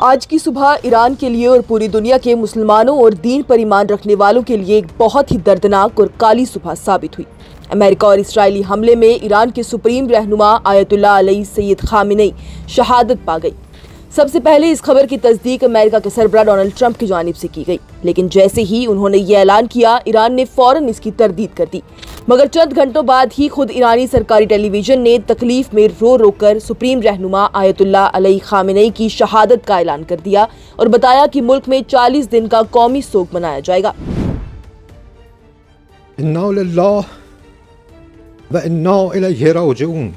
آج کی صبح ایران کے لیے اور پوری دنیا کے مسلمانوں اور دین پر ایمان رکھنے والوں کے لیے ایک بہت ہی دردناک اور کالی صبح ثابت ہوئی۔ امریکہ اور اسرائیلی حملے میں ایران کے سپریم رہنما آیت اللہ علی سید خامنئی شہادت پا گئی۔ سب سے پہلے اس خبر کی تصدیق امریکہ کے سربراہ ڈونلڈ ٹرمپ کی جانب سے کی گئی، لیکن جیسے ہی انہوں نے یہ اعلان کیا، ایران نے فوراً اس کی تردید کر دی۔ مگر چند گھنٹوں بعد ہی خود ایرانی سرکاری ٹیلی ویژن نے تکلیف میں رو رو کر سپریم رہنما آیت اللہ علی خامنئی کی شہادت کا اعلان کر دیا اور بتایا کہ ملک میں 40 دن کا قومی سوگ منایا جائے گا۔ انا للہ و انا الیہ راجعون۔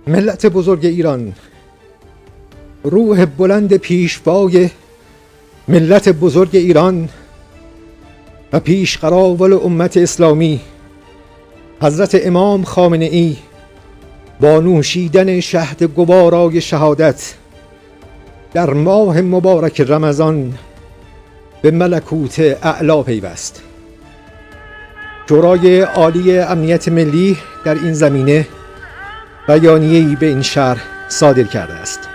ملت بزرگ ایران، روح بلند پیشوای ملت بزرگ ایران و پیشقراول امت اسلامی حضرت امام خامنه‌ای با نوشیدن شهد گوارای شهادت در ماه مبارک رمضان به ملکوت اعلا پیوست. شورای عالی امنیت ملی در این زمینه بیانیه‌ای به این شهر صادر کرده است.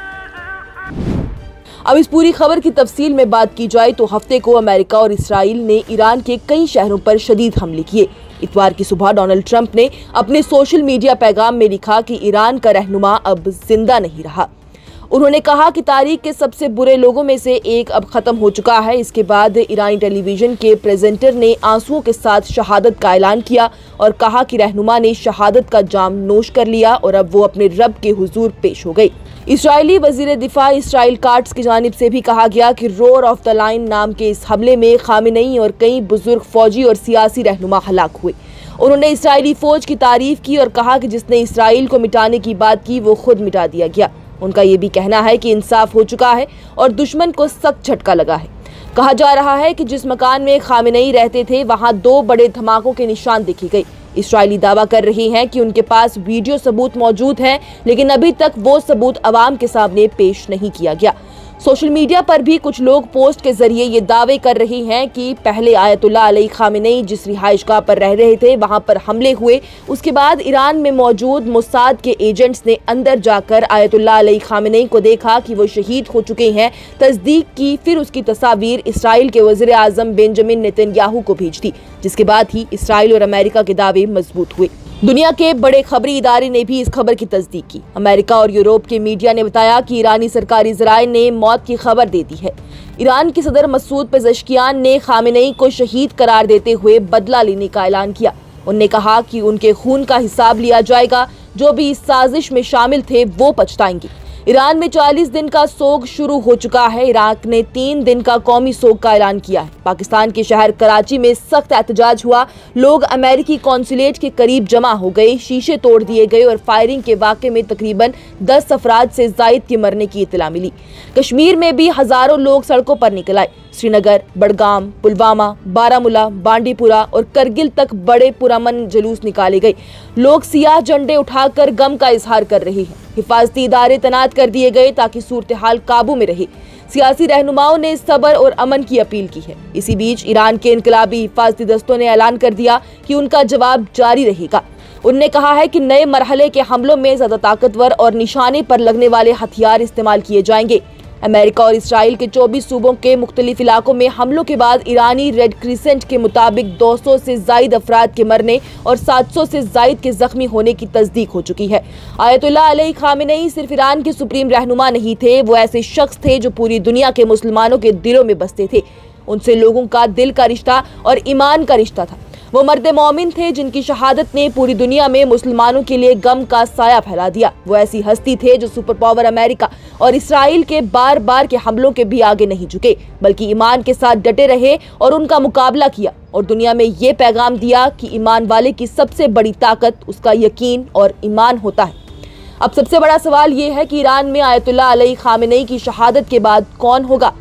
اب اس پوری خبر کی تفصیل میں بات کی جائے تو ہفتے کو امریکہ اور اسرائیل نے ایران کے کئی شہروں پر شدید حملے کیے۔ اتوار کی صبح ڈونلڈ ٹرمپ نے اپنے سوشل میڈیا پیغام میں لکھا کہ ایران کا رہنما اب زندہ نہیں رہا۔ انہوں نے کہا کہ تاریخ کے سب سے برے لوگوں میں سے ایک اب ختم ہو چکا ہے۔ اس کے بعد ایرانی ٹیلی ویژن کے پریزنٹر نے آنسوؤں کے ساتھ شہادت کا اعلان کیا اور کہا کہ رہنما نے شہادت کا جام نوش کر لیا اور اب وہ اپنے رب کے حضور پیش ہو گئی۔ اسرائیلی وزیر دفاع اسرائیل کاٹس کی جانب سے بھی کہا گیا کہ رور آف دا لائن نام کے اس حملے میں خامنئی اور کئی بزرگ فوجی اور سیاسی رہنما ہلاک ہوئے۔ انہوں نے اسرائیلی فوج کی تعریف کی اور کہا کہ جس نے اسرائیل کو مٹانے کی بات کی وہ خود مٹا دیا گیا۔ ان کا یہ بھی کہنا ہے کہ انصاف ہو چکا ہے اور دشمن کو سخت جھٹکا لگا ہے۔ کہا جا رہا ہے کہ جس مکان میں خامنئی رہتے تھے وہاں 2 بڑے دھماکوں کے نشان دیکھے گئے۔ اسرائیلی دعویٰ کر رہے ہیں کہ ان کے پاس ویڈیو ثبوت موجود ہیں، لیکن ابھی تک وہ ثبوت عوام کے سامنے پیش نہیں کیا گیا۔ سوشل میڈیا پر بھی کچھ لوگ پوسٹ کے ذریعے یہ دعوے کر رہے ہیں کہ پہلے آیت اللہ علی خامنئی جس رہائش گاہ پر رہ رہے تھے وہاں پر حملے ہوئے، اس کے بعد ایران میں موجود موساد کے ایجنٹس نے اندر جا کر آیت اللہ علی خامنئی کو دیکھا کہ وہ شہید ہو چکے ہیں، تصدیق کی، پھر اس کی تصاویر اسرائیل کے وزیر اعظم بنجامن نیتن یاہو کو بھیج دی، جس کے بعد ہی اسرائیل اور امریکہ کے دعوے مضبوط ہوئے۔ دنیا کے بڑے خبری ادارے نے بھی اس خبر کی تصدیق کی۔ امریکہ اور یورپ کے میڈیا نے بتایا کہ ایرانی سرکاری ذرائع نے موت کی خبر دے دی ہے۔ ایران کے صدر مسعود پزشکیان نے خامنئی کو شہید قرار دیتے ہوئے بدلہ لینے کا اعلان کیا۔ انہوں نے کہا کہ ان کے خون کا حساب لیا جائے گا، جو بھی اس سازش میں شامل تھے وہ پچھتائیں گے۔ ایران میں 40 دن کا سوگ شروع ہو چکا ہے۔ عراق نے 3 دن کا قومی سوگ کا اعلان کیا ہے۔ پاکستان کے شہر کراچی میں سخت احتجاج ہوا، لوگ امریکی قونصلیٹ کے قریب جمع ہو گئے، شیشے توڑ دیے گئے اور فائرنگ کے واقعے میں تقریباً 10 افراد سے زائد کے مرنے کی اطلاع ملی۔ کشمیر میں بھی ہزاروں لوگ سڑکوں پر نکل آئے۔ سری نگر، بڑگام، پلوامہ، بارامولہ، بانڈی پورہ اور کرگل تک بڑے پرامن جلوس نکالے گئے۔ لوگ سیاہ جھنڈے اٹھا کر غم کا اظہار کر رہے ہیں۔ حفاظتی ادارے تعینات کر دیے گئے تاکہ صورتحال قابو میں رہے۔ سیاسی رہنماؤں نے صبر اور امن کی اپیل کی ہے۔ اسی بیچ ایران کے انقلابی حفاظتی دستوں نے اعلان کر دیا کہ ان کا جواب جاری رہے گا۔ انہوں نے کہا ہے کہ نئے مرحلے کے حملوں میں زیادہ طاقتور اور نشانے پر لگنے والے ہتھیار استعمال کیے جائیں گے۔ امریکہ اور اسرائیل کے 24 صوبوں کے مختلف علاقوں میں حملوں کے بعد ایرانی ریڈ کریسنٹ کے مطابق 200 سے زائد افراد کے مرنے اور 700 سے زائد کے زخمی ہونے کی تصدیق ہو چکی ہے۔ آیت اللہ علی خامنئی صرف ایران کے سپریم رہنما نہیں تھے، وہ ایسے شخص تھے جو پوری دنیا کے مسلمانوں کے دلوں میں بستے تھے۔ ان سے لوگوں کا دل کا رشتہ اور ایمان کا رشتہ تھا۔ وہ مرد مومن تھے جن کی شہادت نے پوری دنیا میں مسلمانوں کے لیے غم کا سایہ پھیلا دیا۔ وہ ایسی ہستی تھے جو سپر پاور امریکہ اور اسرائیل کے بار بار کے حملوں کے بھی آگے نہیں جھکے، بلکہ ایمان کے ساتھ ڈٹے رہے اور ان کا مقابلہ کیا اور دنیا میں یہ پیغام دیا کہ ایمان والے کی سب سے بڑی طاقت اس کا یقین اور ایمان ہوتا ہے۔ اب سب سے بڑا سوال یہ ہے کہ ایران میں آیت اللہ علی خامنئی کی شہادت کے بعد کون ہوگا؟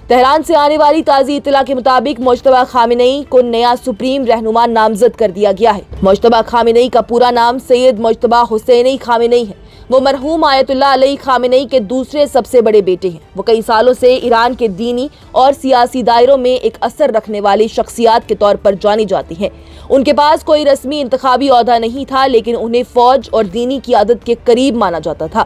تہران سے آنے والی تازی اطلاع کے مطابق مجتبیٰ خامنئی کو نیا سپریم رہنما نامزد کر دیا گیا ہے۔ مجتبیٰ خامنئی کا پورا نام سید مجتبیٰ حسینی خامنئی ہے۔ وہ مرحوم آیت اللہ علی خامنئی کے دوسرے سب سے بڑے بیٹے ہیں۔ وہ کئی سالوں سے ایران کے دینی اور سیاسی دائروں میں ایک اثر رکھنے والی شخصیات کے طور پر جانی جاتی ہیں۔ ان کے پاس کوئی رسمی انتخابی عہدہ نہیں تھا، لیکن انہیں فوج اور دینی قیادت کے قریب مانا جاتا تھا۔